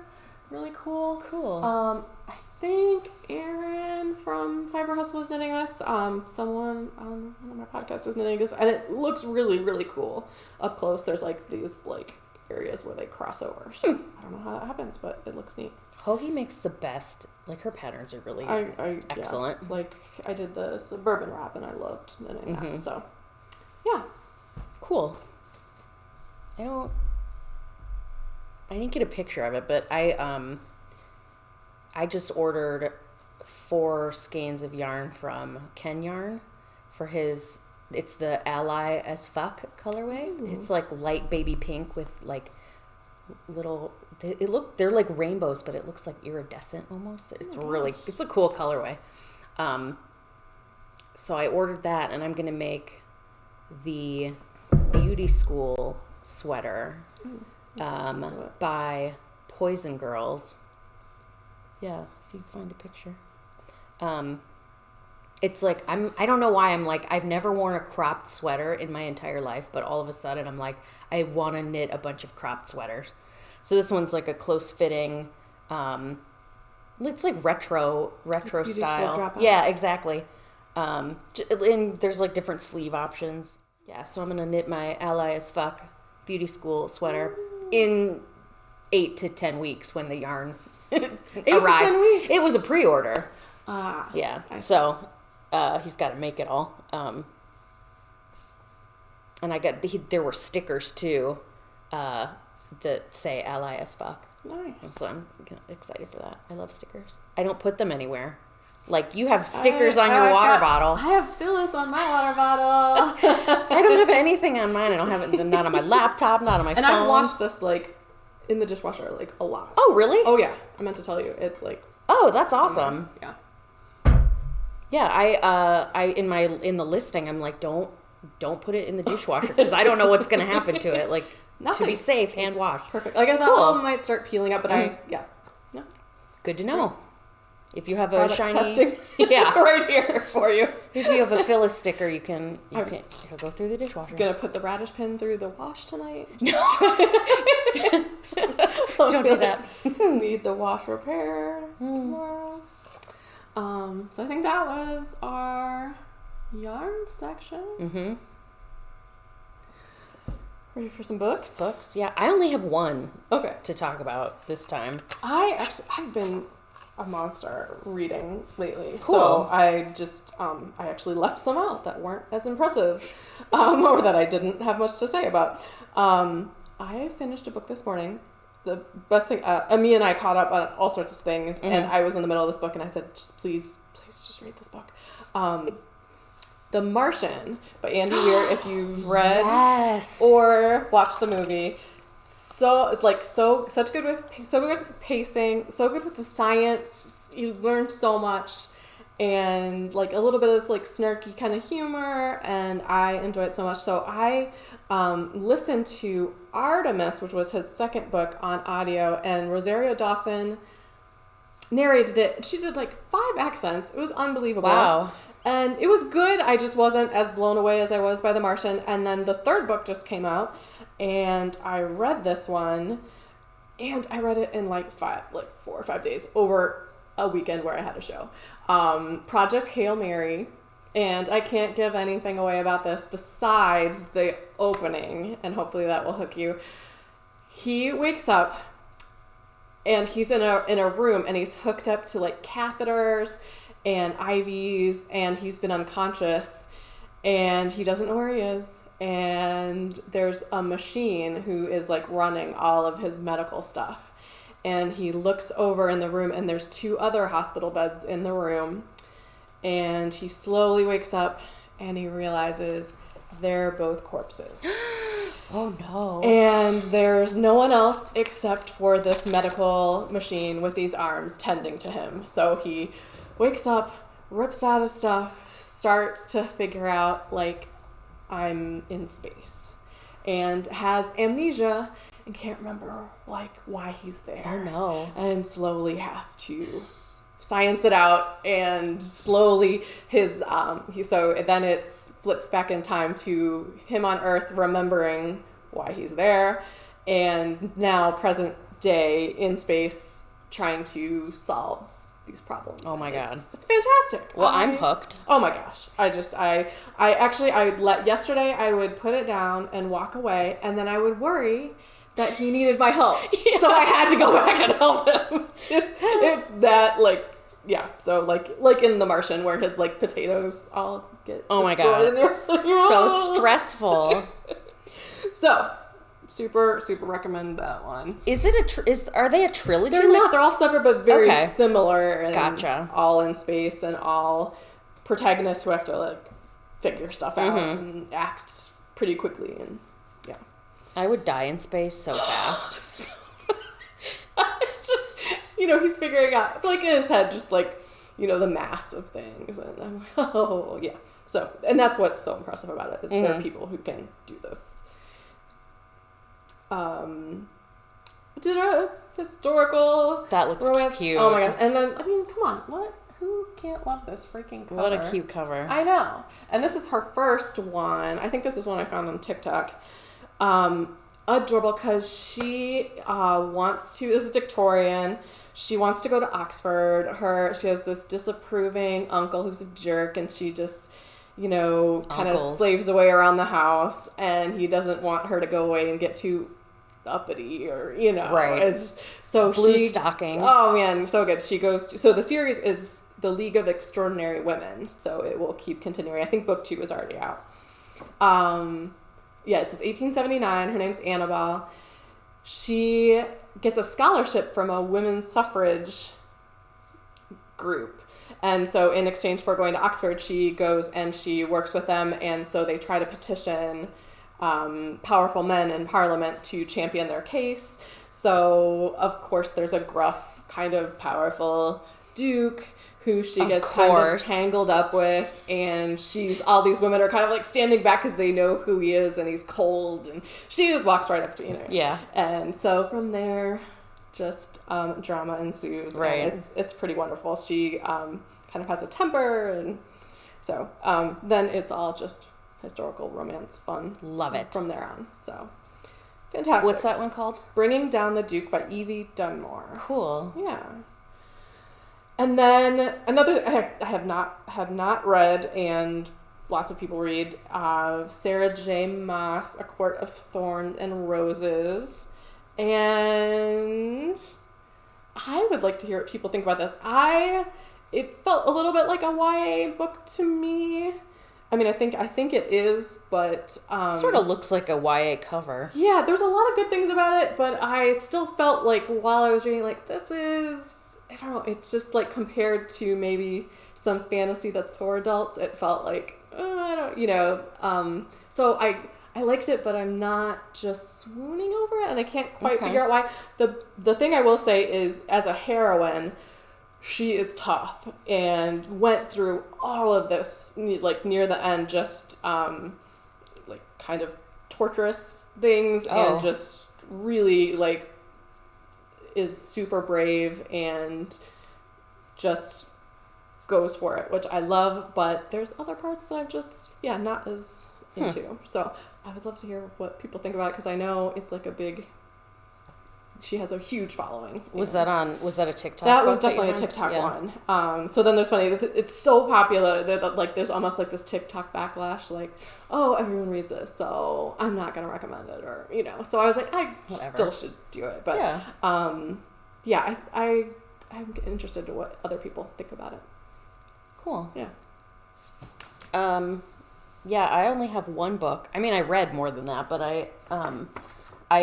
Really cool. Cool. I think Erin from Fiber Hustle was knitting this. Someone on one of my podcasts was knitting this, and it looks really, really cool up close. There's these areas where they cross over. So I don't know how that happens, but it looks neat. Hoagie makes the best. Her patterns are really excellent. Yeah. I did the suburban wrap, and I loved knitting that. So yeah, cool. I didn't get a picture of it, but I just ordered 4 skeins of yarn from Ken Yarn for it's the Ally as Fuck colorway. It's light baby pink with little, they're like rainbows, but it looks like iridescent almost. It's it's a cool colorway. So I ordered that, and I'm going to make the beauty school sweater by Poison Girls. Yeah, if you find a picture. It's I don't know why I've never worn a cropped sweater in my entire life, but all of a sudden I'm I want to knit a bunch of cropped sweaters. So this one's a close fitting, it's retro beauty style. Yeah, exactly. And there's different sleeve options. Yeah, so I'm going to knit my Ally as Fuck beauty school sweater in 8 to 10 weeks when the yarn 8 to 10 weeks. It was a pre-order. Yeah. So he's got to make it all. And there were stickers too that say Ally as Fuck. Nice. And so I'm excited for that. I love stickers. I don't put them anywhere. You have stickers on your water bottle. I have Phyllis on my water bottle. I don't have anything on mine. I don't have it, not on my laptop, not on my phone. And I've washed this in the dishwasher a lot. Oh, really? Oh yeah. I meant to tell you. It's oh, that's awesome. Yeah. Yeah, I in the listing I'm don't put it in the dishwasher because I don't know what's going to happen to it. To be safe, hand wash. Perfect. I thought all of them might start peeling up, but no. Good to know. If you have Product a shiny testing, yeah, right here for you. If you have a Phyllis sticker, you can go through the dishwasher. I'm gonna put the radish pin through the wash tonight. Don't do that. Need the wash repair tomorrow. So I think that was our yarn section. Mm-hmm. Ready for some books? Books, yeah. I only have one. Okay. To talk about this time. I've been a monster reading lately. Cool. So I just I actually left some out that weren't as impressive, or that I didn't have much to say about. I finished a book this morning. The best thing, Ami and I caught up on all sorts of things, and I was in the middle of this book, and I said, please just read this book. The Martian by Andy Weir, if you've read or watched the movie. So such good with pacing, so good with the science. You learn so much, and a little bit of this snarky kind of humor, and I enjoy it so much. So I listened to Artemis, which was his second book, on audio, and Rosario Dawson narrated it. She did 5 accents. It was unbelievable. Wow. And it was good. I just wasn't as blown away as I was by The Martian. And then the third book just came out, and I read this one, and I read it in 4 or 5 days over a weekend where I had a show. Project Hail Mary, and I can't give anything away about this besides the opening, and hopefully that will hook you. He wakes up, and he's in a room, and he's hooked up to catheters and IVs, and he's been unconscious, and he doesn't know where he is, and there's a machine who is running all of his medical stuff, and he looks over in the room, and there's 2 other hospital beds in the room, and he slowly wakes up, and he realizes they're both corpses. Oh no. And there's no one else except for this medical machine with these arms tending to him. So he wakes up, rips out his stuff, starts to figure out, like, I'm in space. And has amnesia and can't remember, like, why he's there. Oh no. And slowly has to science it out, and slowly so then it flips back in time to him on Earth remembering why he's there, and now present day in space trying to solve these problems. Oh my god, it's fantastic. Well, I'm hooked. Oh my gosh, yesterday I would put it down and walk away, and then I would worry that he needed my help. Yeah. So I had to go back and help him. It's that, like, yeah. So like in The Martian, where his, like, potatoes all get destroyed. So stressful. So super recommend that one. Is it are they a trilogy? They're not. They're all separate but very similar. And gotcha. All in space and all protagonists who have to, like, figure stuff out and act pretty quickly, and yeah. I would die in space so fast. Just, he's figuring out, like, in his head, just, like, the mass of things. And I'm like, oh, yeah. So, and that's what's so impressive about it, is there are people who can do this. Did a historical that looks romance. Cute. Oh, my God. And then, I mean, come on. Who can't love this freaking cover? What a cute cover. I know. And this is her first one. I think this is one I found on TikTok. Adorable, because she this is Victorian. She wants to go to Oxford. She has this disapproving uncle who's a jerk, and she just, kind of slaves away around the house, and he doesn't want her to go away and get too uppity, or, Right. It's just, so Blue stocking. Oh, man, so good. She goes so the series is The League of Extraordinary Women, so it will keep continuing. I think book 2 is already out. Yeah, it says 1879. Her name's Annabelle. She gets a scholarship from a women's suffrage group. And so in exchange for going to Oxford, she goes and she works with them. And so they try to petition powerful men in Parliament to champion their case. So, of course, there's a gruff, kind of powerful Duke who she gets kind of tangled up with, and all these women are kind of, like, standing back because they know who he is, and he's cold, and she just walks right up to, Yeah. And so from there, just drama ensues. Right. And it's pretty wonderful. She kind of has a temper, and so then it's all just historical romance fun. Love it. From there on. So fantastic. What's that one called? Bringing Down the Duke by Evie Dunmore. Cool. Yeah. And then another I have not read, and lots of people read, Sarah J. Maas, A Court of Thorns and Roses. And I would like to hear what people think about this. It felt a little bit like a YA book to me. I mean, I think it is, but sort of looks like a YA cover. Yeah, there's a lot of good things about it, but I still felt like while I was reading, like, this is, I don't know, it's just, like, compared to maybe some fantasy that's for adults, it felt like, so I liked it, but I'm not just swooning over it, and I can't quite figure out why. The thing I will say is, as a heroine, she is tough and went through all of this, like, near the end, just like, kind of torturous things, and just really, like, is super brave and just goes for it, which I love, but there's other parts that I'm just not as into. So I would love to hear what people think about it, because I know it's like she has a huge following. Was that a TikTok? That was definitely a TikTok one. So then there's funny, it's so popular that, there's almost like this TikTok backlash, like, oh, everyone reads this, so I'm not going to recommend it, or, so I was like, still should do it. But I'm interested in what other people think about it. Cool. Yeah. Yeah, I only have one book. I mean, I read more than that, but I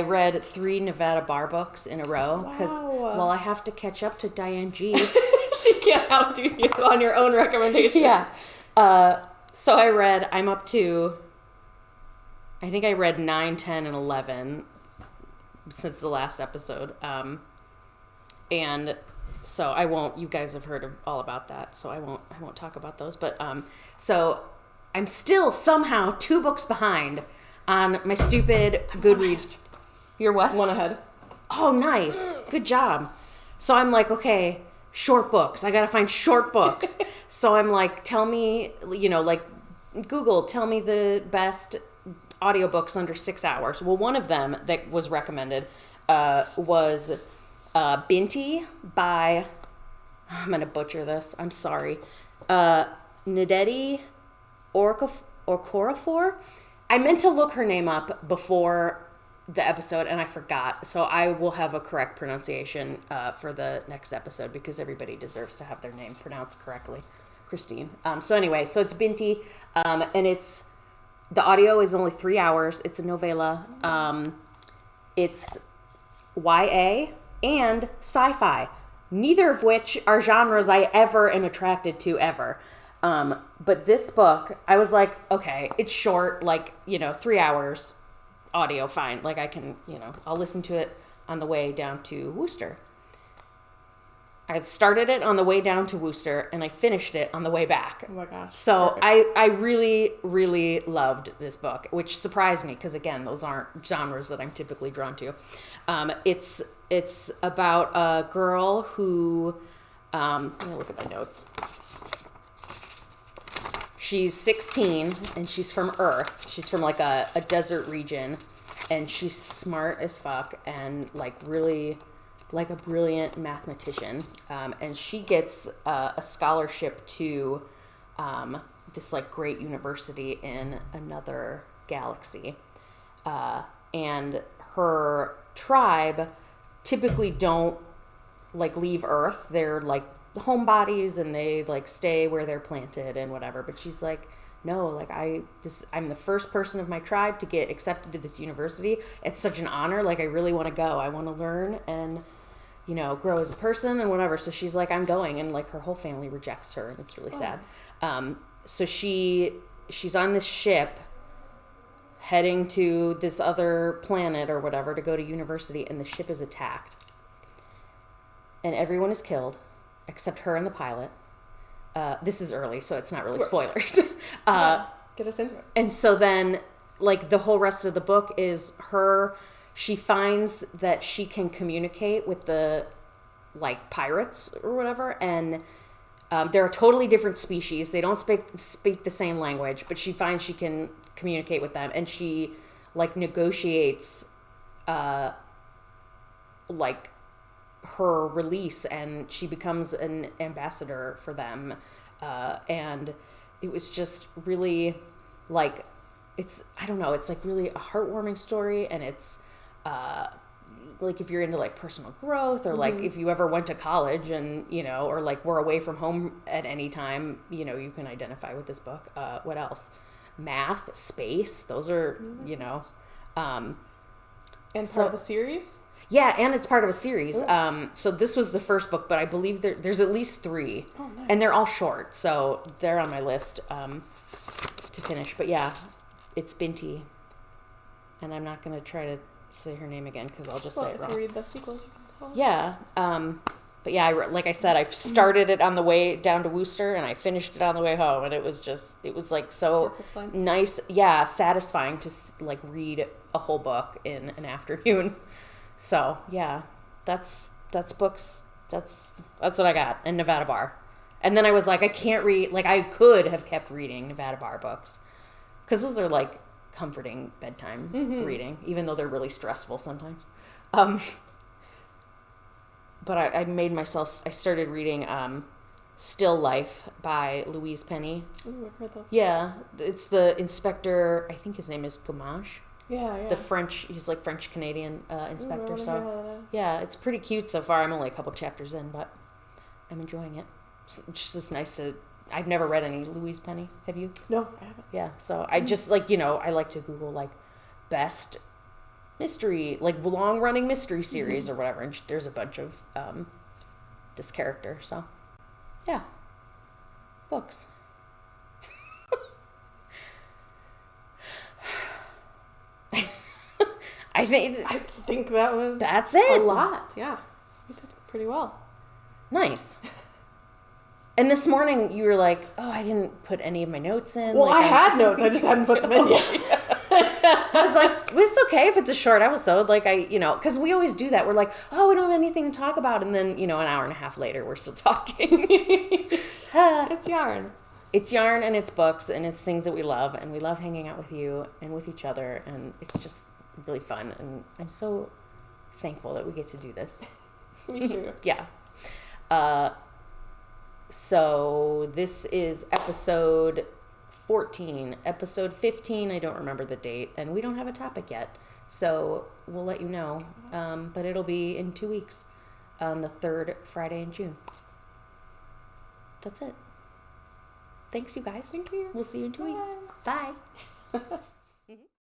read 3 Nevada Bar books in a row because, I have to catch up to Diane G. She can't outdo you on your own recommendation. Yeah. So I read, I'm up to I think I read 9, 10, and 11 since the last episode. And so I won't, you guys have heard all about that, so I won't talk about those. But so I'm still somehow 2 books behind on my stupid Goodreads. You're what? One ahead. Oh, nice. Good job. So I'm like, okay, short books. I got to find short books. So I'm like, tell me, like Google, tell me the best audiobooks under 6 hours. Well, one of them that was recommended was Binti by, I'm going to butcher this. I'm sorry. Nnedi Okorafor. I meant to look her name up before the episode and I forgot. So I will have a correct pronunciation for the next episode because everybody deserves to have their name pronounced correctly. Christine. So anyway, so it's Binti, and the audio is only 3 hours. It's a novella. It's YA and sci-fi, neither of which are genres I ever am attracted to ever. But this book, I was like, okay, it's short, 3 hours audio, fine. Like I can, I'll listen to it on the way down to Worcester. I started it on the way down to Worcester and I finished it on the way back. Oh my gosh. So I really, really loved this book, which surprised me because again, those aren't genres that I'm typically drawn to. It's about a girl who, let me look at my notes. She's 16 and she's from Earth. She's from a desert region and she's smart as fuck and really a brilliant mathematician. And she gets a scholarship to this great university in another galaxy. And her tribe typically don't leave Earth. They're homebodies and they stay where they're planted and whatever. But she's like, no, I'm the first person of my tribe to get accepted to this university. It's such an honor. I really want to go. I want to learn and grow as a person and whatever. So she's like, I'm going. And her whole family rejects her and it's really sad. So she's on this ship heading to this other planet or whatever to go to university and the ship is attacked. And everyone is killed except her and the pilot. This is early, so it's not really spoilers. Get us into it. And so then the whole rest of the book is her. She finds that she can communicate with the pirates or whatever, and they're a totally different species. They don't speak the same language, but she finds she can communicate with them, and she negotiates her release, and she becomes an ambassador for them, and it was just really it's I don't know, it's really a heartwarming story, and it's if you're into personal growth or if you ever went to college and or were away from home at any time, you can identify with this book. What else? Math, space, those are and part of a series. Yeah, and it's part of a series. So this was the first book, but I believe there's at least 3. Oh, nice. And they're all short, so they're on my list to finish. But yeah, it's Binti, and I'm not going to try to say her name again because I'll just say it wrong. If you read the sequel, you can tell us. Yeah, but yeah, like I said, I started it on the way down to Worcester, and I finished it on the way home, and it was so nice, yeah, satisfying to read a whole book in an afternoon. So yeah, that's books. That's what I got. And Nevada Bar. And then I was like, I can't read. I could have kept reading Nevada Bar books because those are comforting bedtime reading, even though they're really stressful sometimes. But I made myself. I started reading Still Life by Louise Penny. Ooh, I've heard those. Yeah, it's the inspector. I think his name is Gamache. Yeah. The French, he's French Canadian inspector. So yeah, it's pretty cute so far. I'm only a couple chapters in, but I'm enjoying it. It's just nice to. I've never read any Louise Penny. Have you? No, I haven't. Yeah, so I just I like to Google best mystery, long running mystery series or whatever, and there's a bunch of this character. So yeah, books. I think that's it. A lot, yeah. We did pretty well. Nice. And this morning you were like, "Oh, I didn't put any of my notes in." Well, I had notes, I just hadn't put them in yet. I was like, well, it's okay if it's a short episode. Like, because we always do that. We're like, oh, we don't have anything to talk about. And then, an hour and a half later, we're still talking. It's yarn. It's yarn and it's books and it's things that we love. And we love hanging out with you and with each other. And it's just really fun. And I'm so thankful that we get to do this. Me too. Yeah. So this is episode 14. Episode 15, I don't remember the date, and we don't have a topic yet, so we'll let you know. But it'll be in 2 weeks, on the 3rd Friday in June. That's it. Thanks, you guys. Thank you. We'll see you in 2 weeks. Bye.